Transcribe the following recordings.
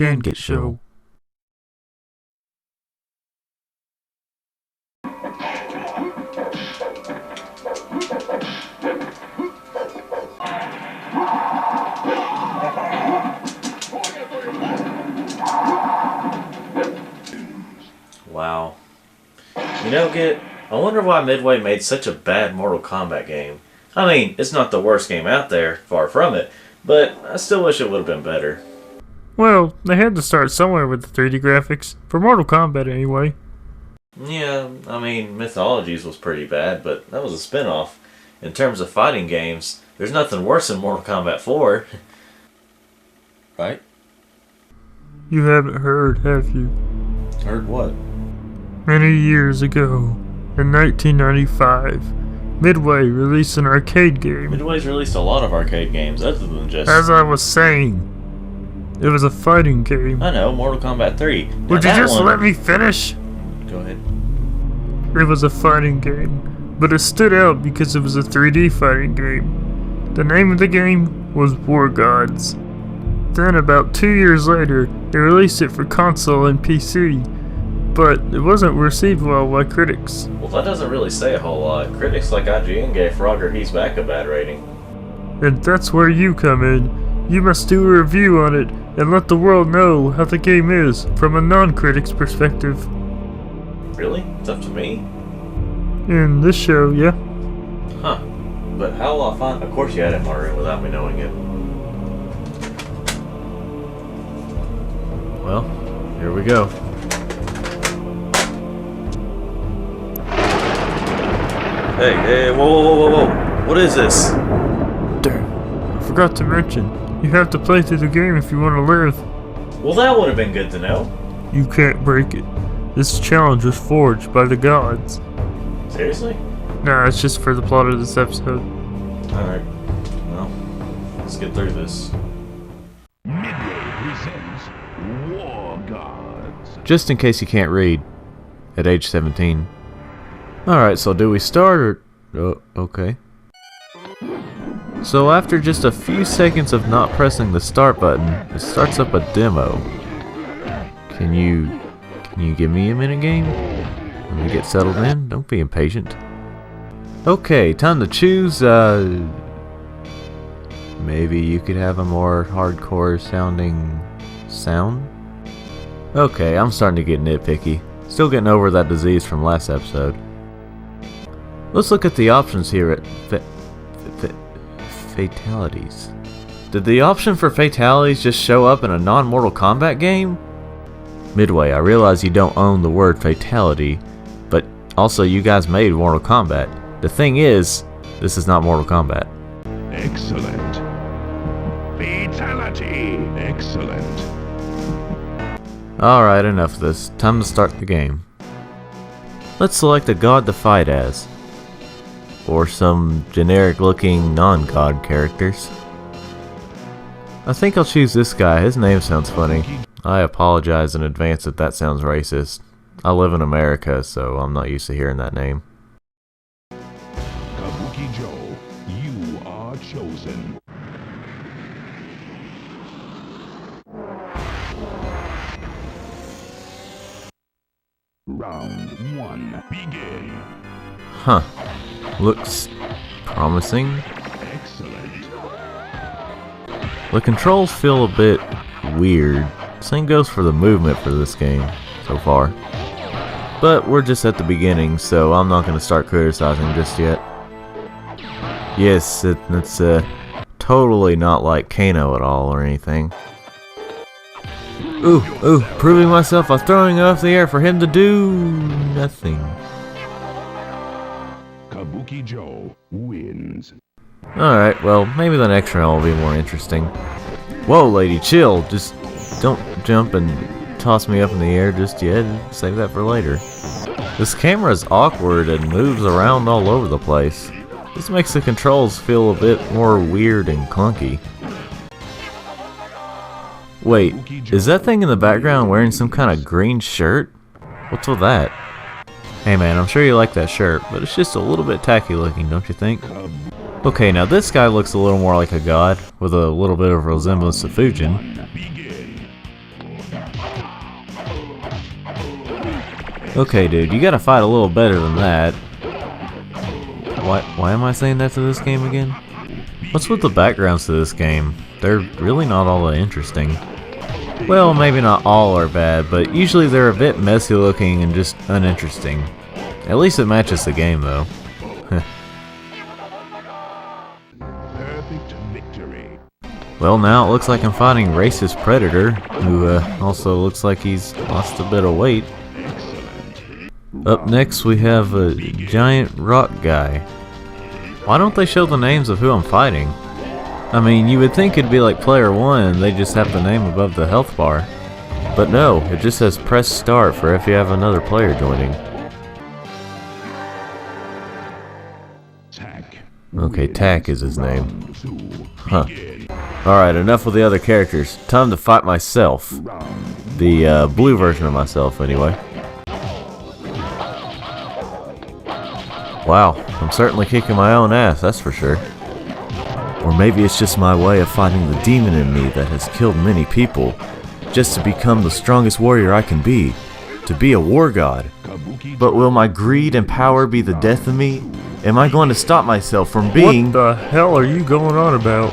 Can Get Show. Wow. I wonder why Midway made such a bad Mortal Kombat game. I mean, it's not the worst game out there, far from it, but I still wish it would have been better. Well, they had to start somewhere with the 3D graphics, for Mortal Kombat anyway. Yeah, I mean, Mythologies was pretty bad, but that was a spin-off. In terms of fighting games, there's nothing worse than Mortal Kombat 4. Right? You haven't heard, have you? Heard what? Many years ago, in 1995, Midway released an arcade game. Midway's released a lot of arcade games, other than just... As I was saying, it was a fighting game. I know, Mortal Kombat 3. Would you just let me finish? Go ahead. It was a fighting game, but it stood out because it was a 3D fighting game. The name of the game was War Gods. Then about 2 years later, they released it for console and PC, but it wasn't received well by critics. Well, that doesn't really say a whole lot. Critics like IGN gave Frogger He's Back a bad rating. And that's where you come in. You must do a review on it and let the world know how the game is from a non-critic's perspective. Really? It's up to me? In this show, yeah. Huh. But how will I find... Of course you had it in my room without me knowing it. Well, here we go. Hey, whoa. What is this? Damn, I forgot to mention, you have to play through the game if you want to live. Well, that would have been good to know. You can't break it. This challenge was forged by the gods. Seriously? Nah, it's just for the plot of this episode. Alright. Well, let's get through this. Midway presents War Gods. Just in case you can't read at age 17. Alright, so do we start or... Oh, okay. So after just a few seconds of not pressing the start button, it starts up a demo. Can you give me a minute game? Let me get settled in. Don't be impatient. Okay, time to choose, maybe you could have a more hardcore sounding sound? Okay, I'm starting to get nitpicky. Still getting over that disease from last episode. Let's look at the options here at fatalities. Did the option for fatalities just show up in a non-Mortal Kombat game? Midway, I realize you don't own the word fatality, but also you guys made Mortal Kombat. The thing is, this is not Mortal Kombat. Excellent. Fatality. Excellent. Alright, enough of this. Time to start the game. Let's select a god to fight as. Or some generic looking non-god characters. I think I'll choose this guy. His name sounds funny. I apologize in advance if that sounds racist. I live in America, so I'm not used to hearing that name. Kabuki Joe, you are chosen. Round 1, begin. Huh. Looks promising. Excellent. The controls feel a bit weird. Same goes for the movement for this game so far. But we're just at the beginning, so I'm not going to start criticizing just yet. Yes, it's totally not like Kano at all or anything. Ooh, proving myself by throwing it off the air for him to do nothing. Kabuki Joe wins. Alright, well, maybe the next round will be more interesting. Whoa, lady, chill. Just don't jump and toss me up in the air just yet. Save that for later. This camera is awkward and moves around all over the place. This makes the controls feel a bit more weird and clunky. Wait, is that thing in the background wearing some kind of green shirt? What's with that? Hey man, I'm sure you like that shirt, but it's just a little bit tacky looking, don't you think? Okay, now this guy looks a little more like a god, with a little bit of resemblance to Fujin. Okay, dude, you gotta fight a little better than that. Why am I saying that to this game again? What's with the backgrounds to this game? They're really not all that interesting. Well, maybe not all are bad, but usually they're a bit messy looking and just uninteresting. At least it matches the game, though. Perfect victory. Well, now it looks like I'm fighting Racist Predator, who also looks like he's lost a bit of weight. Up next we have a giant rock guy. Why don't they show the names of who I'm fighting? I mean, you would think it'd be like player 1 and they just have the name above the health bar. But no, it just says press start for if you have another player joining. Okay, Tack is his name. Huh. Alright, enough with the other characters. Time to fight myself. The blue version of myself, anyway. Wow, I'm certainly kicking my own ass, that's for sure. Or maybe it's just my way of fighting the demon in me that has killed many people, just to become the strongest warrior I can be, to be a war god. But will my greed and power be the death of me? Am I going to stop myself from being... What the hell are you going on about?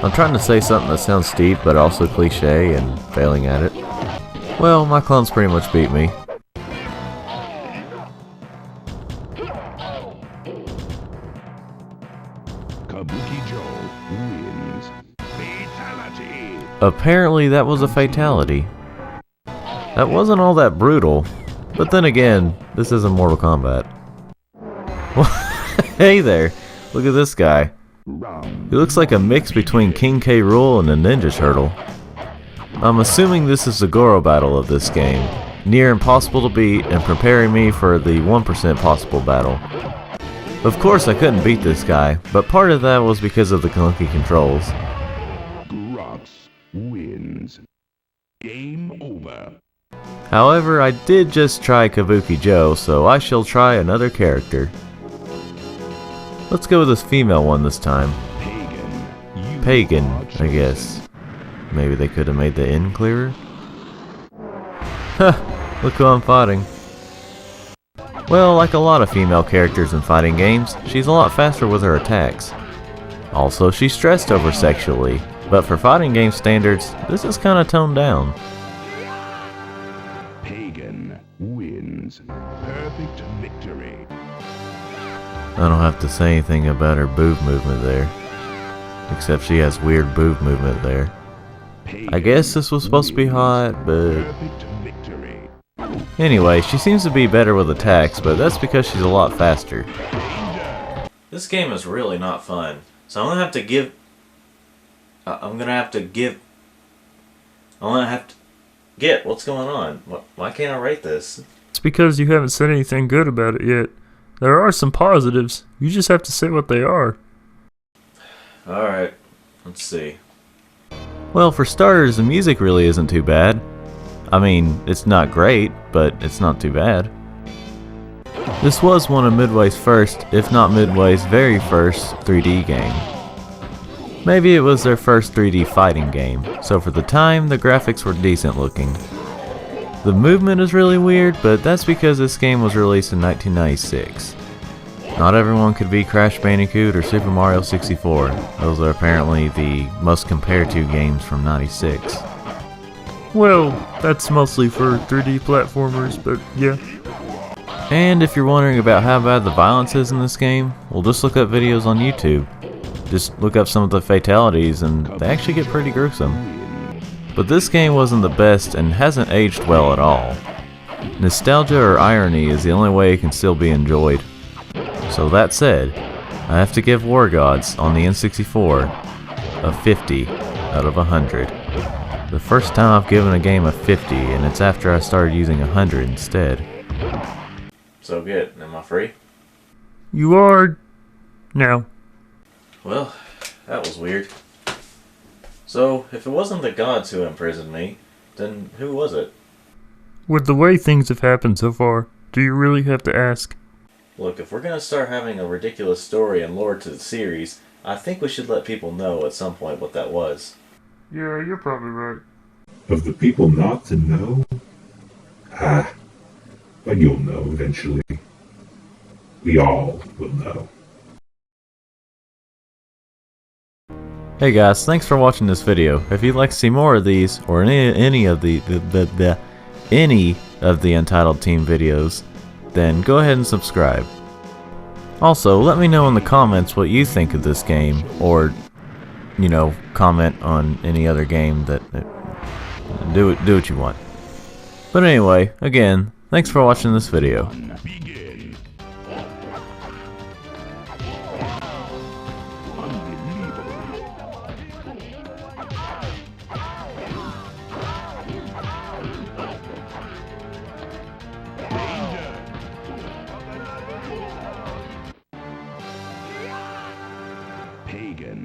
I'm trying to say something that sounds steep, but also cliche, and failing at it. Well, my clones pretty much beat me. Kabuki Joe wins. Fatality. Apparently that was a fatality. That wasn't all that brutal, but then again, this isn't Mortal Kombat. Hey there, look at this guy. He looks like a mix between King K. Rool and a Ninja Turtle. I'm assuming this is the Goro battle of this game, near impossible to beat and preparing me for the 1% possible battle. Of course I couldn't beat this guy, but part of that was because of the clunky controls. Grox wins. Game over. However, I did just try Kabuki Joe, so I shall try another character. Let's go with this female one this time. Pagan, I guess. Maybe they could have made the N clearer? Huh, look who I'm fighting. Well, like a lot of female characters in fighting games, she's a lot faster with her attacks. Also, she's stressed over sexually, but for fighting game standards, this is kinda toned down. Pagan wins. Perfect victory. I don't have to say anything about her boob movement there. Except she has weird boob movement there. I guess this was supposed to be hot, but... Perfect victory. Anyway, she seems to be better with attacks, but that's because she's a lot faster. This game is really not fun. So I'm gonna have to give... Get, what's going on? Why can't I rate this? It's because you haven't said anything good about it yet. There are some positives. You just have to say what they are. Alright, let's see. Well, for starters, the music really isn't too bad. I mean, it's not great, but it's not too bad. This was one of Midway's first, if not Midway's very first, 3D game. Maybe it was their first 3D fighting game, so for the time, the graphics were decent looking. The movement is really weird, but that's because this game was released in 1996. Not everyone could be Crash Bandicoot or Super Mario 64. Those are apparently the most compared to games from 96. Well, that's mostly for 3D platformers, but yeah. And if you're wondering about how bad the violence is in this game, well, just look up videos on YouTube. Just look up some of the fatalities and they actually get pretty gruesome. But this game wasn't the best and hasn't aged well at all. Nostalgia or irony is the only way it can still be enjoyed. So that said, I have to give War Gods on the N64 a 50 out of 100. The first time I've given a game a 50 and it's after I started using 100 instead. So good. Am I free? You are... now. Well, that was weird. So, if it wasn't the gods who imprisoned me, then who was it? With the way things have happened so far, do you really have to ask? Look, if we're gonna start having a ridiculous story and lore to the series, I think we should let people know at some point what that was. Yeah, you're probably right. Of the people not to know? But you'll know eventually. We all will know. Hey guys, thanks for watching this video. If you'd like to see more of these, or any of the Untitled Team videos, then go ahead and subscribe. Also, let me know in the comments what you think of this game, or, you know, comment on any other game that do what you want. But anyway, again, thanks for watching this video. Begin. Pagan.